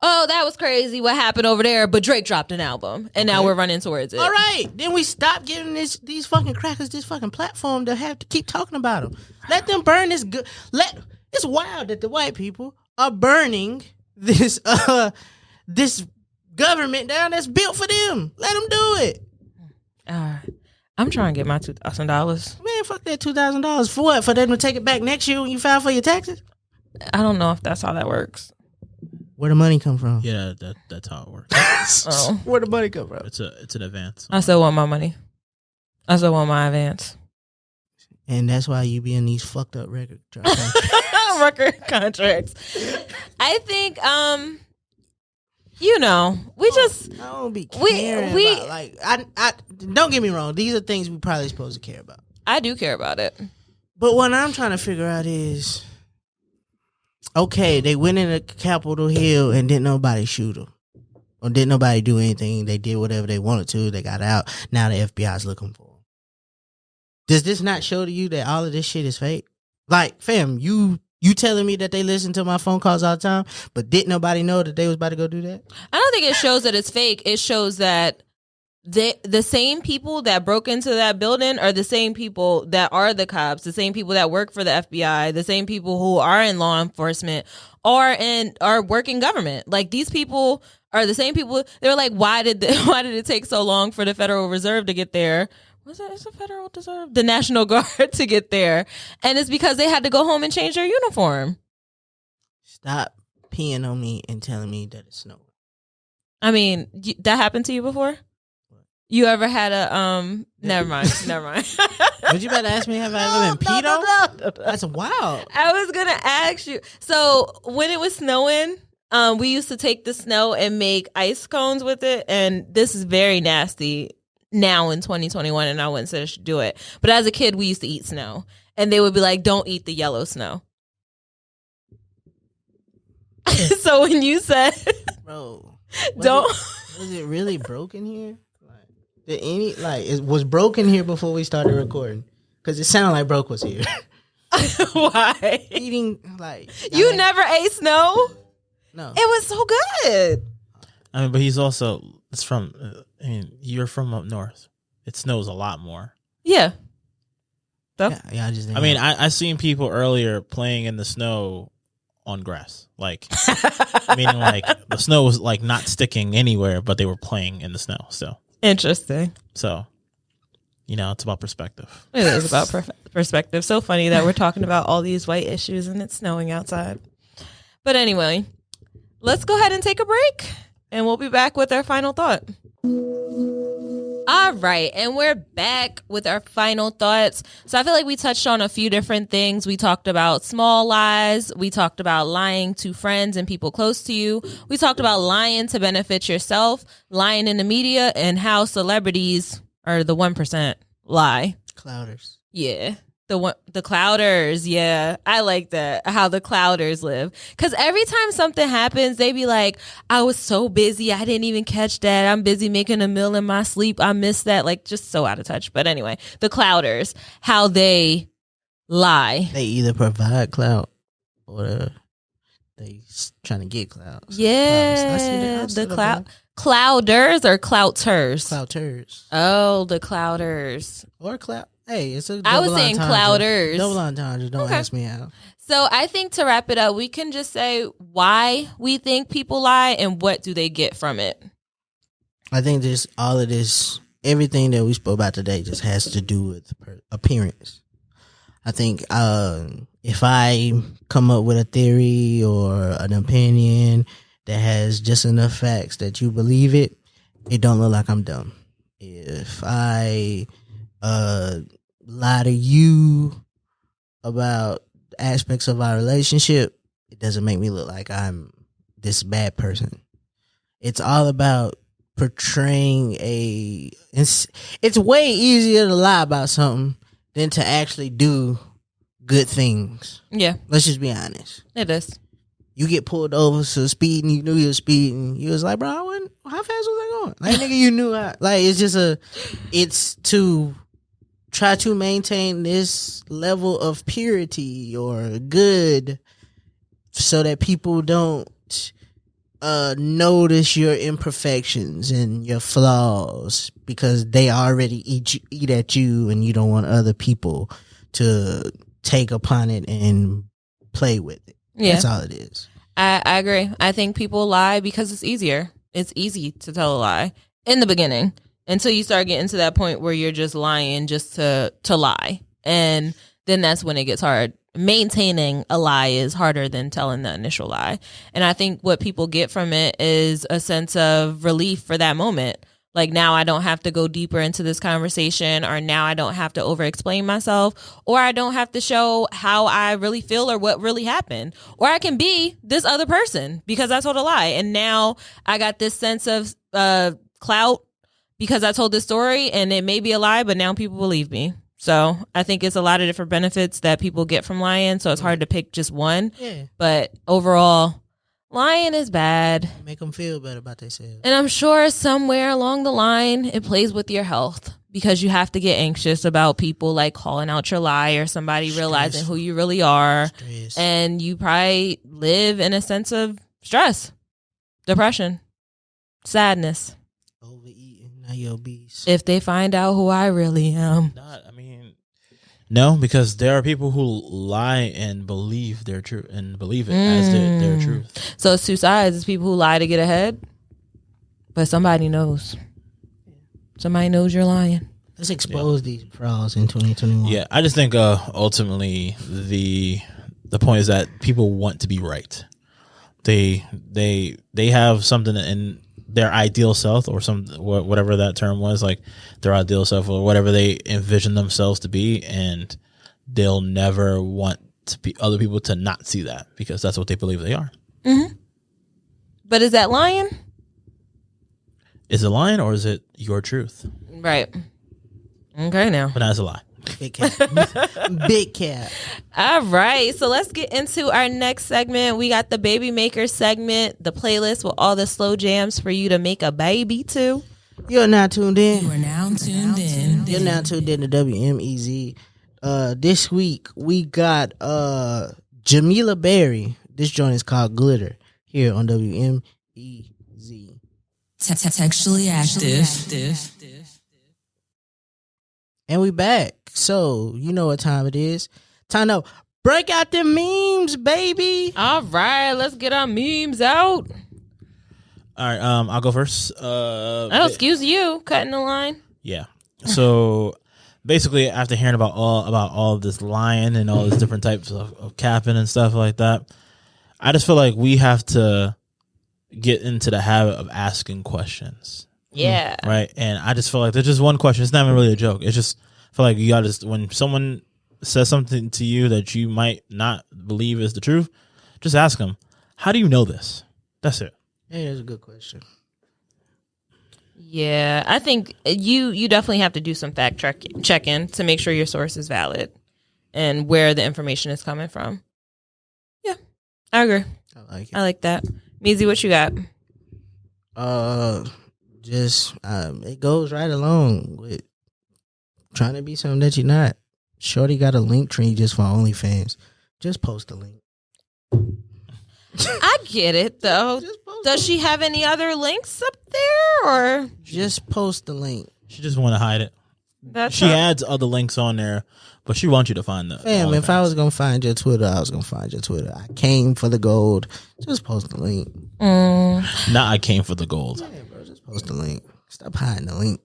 oh, that was crazy, what happened over there, but Drake dropped an album, and now we're running towards it. All right, then we stop giving these fucking crackers this fucking platform to have to keep talking about them. Let them burn this good. It's wild that the white people are burning this government down that's built for them. Let them do it. I'm trying to get my $2,000. Man, fuck that $2,000 for what? For them to take it back next year when you file for your taxes? I don't know if that's how that works. Where the money come from? Yeah, that's how it works. Where the money come from? It's an advance. I still want my money. I still want my advance. And that's why you be in these fucked up record contracts. I think, we just. I don't be caring about, like, I don't get me wrong. These are things we probably supposed to care about. I do care about it. But what I'm trying to figure out is, okay, they went into Capitol Hill and didn't nobody shoot them. Or didn't nobody do anything. They did whatever they wanted to. They got out. Now the FBI's looking for them. Does this not show to you that all of this shit is fake? Like, fam, you telling me that they listen to my phone calls all the time, but didn't nobody know that they was about to go do that? I don't think it shows that it's fake. It shows that the same people that broke into that building are the same people that are the cops, the same people that work for the FBI, the same people who are in law enforcement are working government. Like, these people are the same people. They were like, why did it take so long for the Federal Reserve to get there? It's the Federal Reserve, the National Guard to get there, and it's because they had to go home and change their uniform. Stop peeing on me and telling me that it's snowing. I mean, that happened to you before? You ever had a Never mind. But you better ask me, have I ever been peed on? No. That's wild. I was gonna ask you. So when it was snowing, we used to take the snow and make ice cones with it, and this is very nasty now in 2021, and I wouldn't say I should do it. But as a kid, we used to eat snow, and they would be like, "Don't eat the yellow snow." So when you said, "Bro, was it really broken here? Did it was broken here before we started recording? Because it sounded like Broke was here." Why? Eating you never ate snow? No, it was so good. I mean, but he's also you're from up north. It snows a lot more. Yeah. So? Yeah. I seen people earlier playing in the snow on grass, meaning the snow was not sticking anywhere, but they were playing in the snow. So interesting. So, it's about perspective. It is about perspective. So funny that we're talking about all these white issues and it's snowing outside. But anyway, let's go ahead and take a break, and we'll be back with our final thought. All right, and we're back with our final thoughts. So I feel like we touched on a few different things. We talked about small lies. We talked about lying to friends and people close to you. We talked about lying to benefit yourself, lying in the media, and how celebrities are the 1% lie. Clouders. Yeah. The clouders, yeah. I like that, how the clouders live. Because every time something happens, they be like, I was so busy, I didn't even catch that. I'm busy making a meal in my sleep. I missed that. Just so out of touch. But anyway, the clouders, how they lie. They either provide clout or they trying to get clout. So yeah, the clouders or clouters? Clouters. Oh, the clouders. Or clout. Hey, it's a I was saying clouders. Double entendre. Don't ask me how. So I think to wrap it up, we can just say why we think people lie and what do they get from it. I think all of this, everything that we spoke about today just has to do with appearance. I think if I come up with a theory or an opinion that has just enough facts that you believe it, it don't look like I'm dumb. If I lie to you about aspects of our relationship, it doesn't make me look like I'm this bad person. It's all about portraying it's way easier to lie about something than to actually do good things. Yeah. Let's just be honest. It is. You get pulled over for speeding, you knew you were speeding, you was like, bro, how fast was I going? Nigga, you knew it's to try to maintain this level of purity or good so that people don't notice your imperfections and your flaws because they already eat at you and you don't want other people to take upon it and play with it. Yeah. That's all it is. I agree. I think people lie because it's easier. It's easy to tell a lie in the beginning until you start getting to that point where you're just lying just to lie. And then that's when it gets hard. Maintaining a lie is harder than telling the initial lie. And I think what people get from it is a sense of relief for that moment. Like, now I don't have to go deeper into this conversation, or now I don't have to over-explain myself, or I don't have to show how I really feel or what really happened. Or I can be this other person because I told a lie. And now I got this sense of clout because I told this story, and it may be a lie, but now people believe me. So I think it's a lot of different benefits that people get from lying. So it's hard to pick just one. Yeah. But overall, lying is bad. Make them feel better about themselves. And I'm sure somewhere along the line, it plays with your health because you have to get anxious about people like calling out your lie or somebody realizing who you really are. Stress. And you probably live in a sense of stress, depression, sadness. Overeating, now you're obese. If they find out who I really am. No, because there are people who lie and believe their truth and believe it as their truth. So it's two sides. It's people who lie to get ahead. But somebody knows. Somebody knows you're lying. Let's expose these frauds in 2021. Yeah, I just think ultimately the point is that people want to be right. They have something in their ideal self, or whatever that term was, like their ideal self or whatever they envision themselves to be, and they'll never want to be other people to not see that because that's what they believe they are. Mm-hmm. But is that lying? Is it lying or is it your truth? Right. Okay, now. But that's a lie. Big cat. Big cat. All right. So let's get into our next segment. We got the Baby Maker segment, the playlist with all the slow jams for you to make a baby to. You're now tuned in. You are now tuned in. You're now tuned in to WMEZ. This week we got Jamilah Berry. This joint is called Glitter here on WMEZ. Textually active. And we back. So, you know what time it is. Time to break out them memes, baby. All right. Let's get our memes out. All right, I'll go first. Excuse you. Cutting the line. Yeah. So basically, after hearing about all of this lying and all these different types of capping and stuff like that, I just feel like we have to get into the habit of asking questions. Yeah. Right. And I just feel like there's just one question. It's not even really a joke. It's just, I feel like you got to, when someone says something to you that you might not believe is the truth, just ask them, how do you know this? That's it. Hey, that's a good question. Yeah. I think you definitely have to do some fact check-in to make sure your source is valid and where the information is coming from. Yeah. I agree. I like it. I like that. Meezy, what you got? It goes right along with trying to be something that you're not. Shorty got a link tree just for OnlyFans. Just post a link. I get it though. Does she have any other links up there, or just post the link? She just want to hide it. She adds other links on there, but she wants you to find the Fam, if I was gonna find your Twitter, I was gonna find your Twitter. I came for the gold. Just post the link. Nah, I came for the gold. Yeah, bro, just post the link. Stop hiding the link.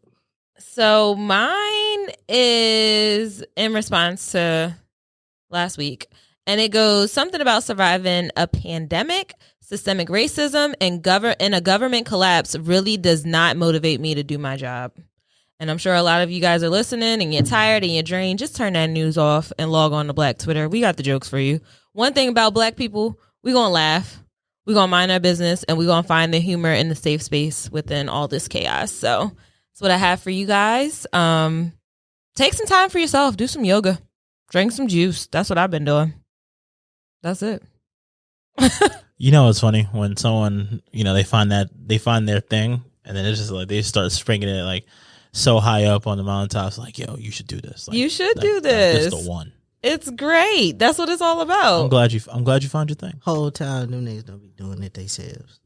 So mine is in response to last week, and it goes something about surviving a pandemic, systemic racism, and a government collapse really does not motivate me to do my job. And I'm sure a lot of you guys are listening and you're tired and you're drained. Just turn that news off and log on to Black Twitter. We got the jokes for you. One thing about Black people, we gonna laugh, we gonna mind our business, and we gonna find the humor in the safe space within all this chaos. So that's what I have for you guys. Take some time for yourself. Do some yoga. Drink some juice. That's what I've been doing. That's it. You know, it's funny when someone, they find their thing, and then it's just like they start springing it like so high up on the mountaintops, like, yo, you should do this. Like, you should do this. It's the one. It's great. That's what it's all about. I'm glad you found your thing. Whole time, them niggas don't be doing it themselves.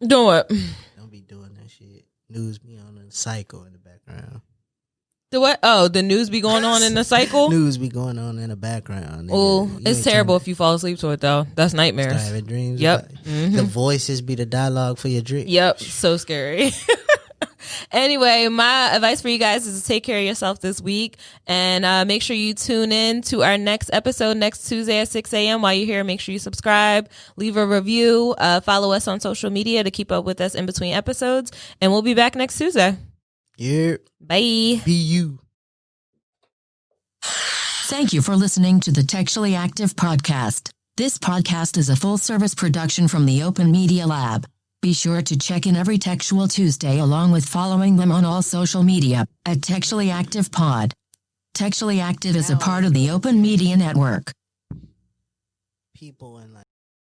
Do what? Don't be doing that shit. News be on a cycle in the background. The what? Oh, the news be going on in the cycle? News be going on in the background. Oh, it's terrible if you fall asleep to it, though. That's nightmares. Start having dreams. Yep. The voices be the dialogue for your dream. Yep. So scary. Anyway, my advice for you guys is to take care of yourself this week, and make sure you tune in to our next episode next Tuesday at 6 a.m. While you're here, make sure you subscribe, leave a review, follow us on social media to keep up with us in between episodes, and we'll be back next Tuesday. Yeah. Bye. Be you. Thank you for listening to the Textually Active podcast. This podcast is a full-service production from the Open Media Lab. Be sure to check in every Textual Tuesday along with following them on all social media at Textually Active Pod. Textually Active is a part of the Open Media Network. People in